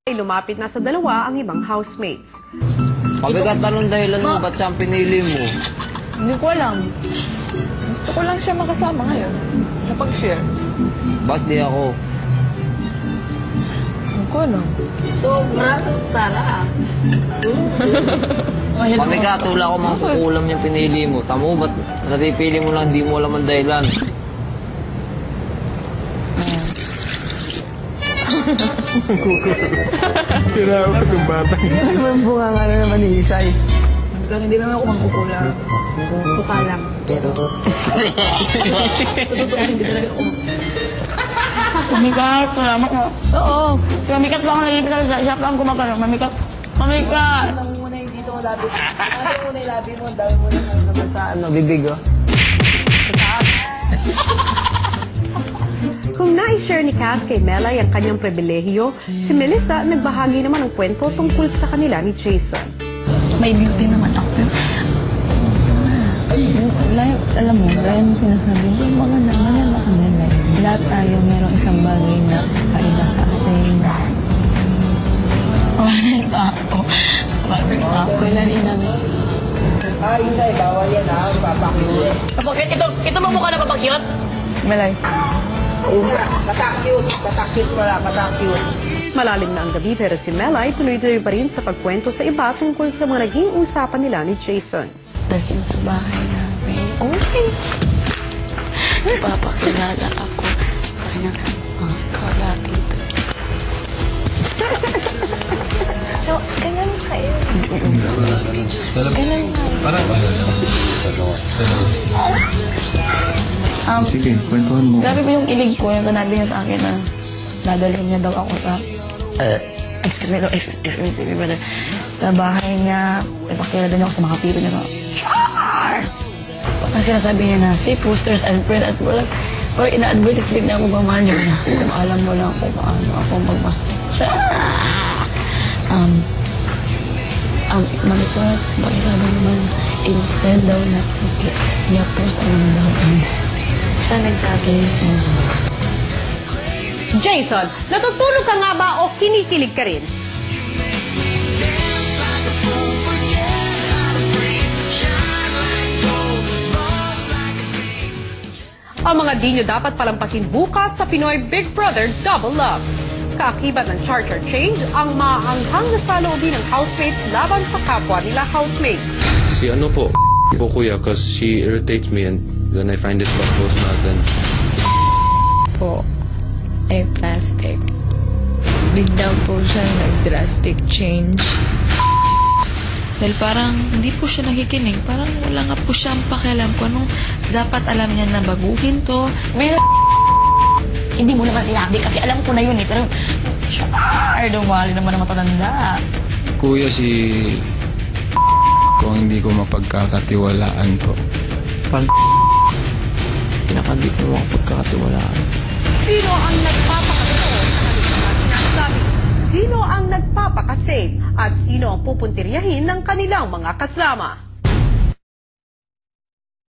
Ay lumapit na sa dalawa ang ibang housemates. Pabigat anong dahilan mo? Ba't siyang pinili mo? Hindi ko alam. Gusto ko lang siya makasama ngayon. Napag-share. Ba't di ako? Hindi ko alam. Sobrang sarap. Pabigat, wala ko mga kukulam yung pinili mo. Tamo, ba't napipili mo lang, di mo alam ang dahilan? Kinawag yung bata. Hindi naman bunga nga na naman ni Isay. Hindi naman ako mangkukula. Buka lang. Pero... Hindi talaga ako. Mamikat, salamat mo. Oo. Mamikat lang ang nalilipit sa shop lang gumagano. Mamikat. Mamikat! Alam mo muna yung dito mo labi. Alam mo muna yung labi mo. Ang dami mo naman sa bibig, oh. Kung na-share ni Kat kay Melay ang kanyang pribilehiyo, si Melissa nagbahagi naman ng kwento tungkol sa kanila ni Jason. May beauty naman ako. Alam mo, gaya mo sinasabi, yung mga naman kami, lahat tayo merong isang bagay na kaiba sa atin. Ako. Bakit ako? Kailan inamin? Isay, bawal yan, ha? Papakyut. Ito mo mukha na papakyut? Melay. Katakyut pala, katakyut. Malalim na ang gabi pero si Melay tuloy-tuloy pa rin sa pagkwento sa iba tungkol sa mga naging usapan nila ni Jason. Dahil sa bahay namin. Okay. Papakilala ako. Kanyang wala dito. So, ganyan kayo. Ganyan kayo. Sige, kwentuhan mo. Grabe po yung kilig ko yung sinabi niya sa akin na dadalhin niya daw ako sa excuse me, brother. Sa bahay niya, ipakilala niya ako sa mga people niya. Char! Kasi sinasabi niya na, see, posters and print at walang, or ina-advertisement niya ako pamahal niyo na. Kung alam mo lang kung paano akong magmahal. Char! Mag-report, pakisabi naman, instead daw na niya post ang daw. Siya nagsabi mismo. Jason, natutulog ka nga ba o kinikilig ka rin? Ang mga di nyo dapat palampasin bukas sa Pinoy Big Brother Double Love. Kaakibat ng charter change ang maanghang na saloobin ng housemates laban sa kapwa nila housemates. Si ano po kuya, because she irritates me and when I find it bastos natin. Po ay plastic. Biglang po siya nag-drastic change. Dahil parang hindi po siya nakikinig. Parang wala nga po siyang pakialam kung anong dapat alam niya na baguhin to. May hindi mo naman sinabi kasi alam ko na yun eh. Pero, dumali naman ang matanda. Kuya, si... kung hindi ko mapagkakatiwalaan po. Pinakandi ko mo pagkakatiwalaan. Sino ang nagpapakatotoo sa kanilang sinasabi? Sino ang nagpapakasafe? At sino ang pupuntiryahin ng kanilang mga kasama?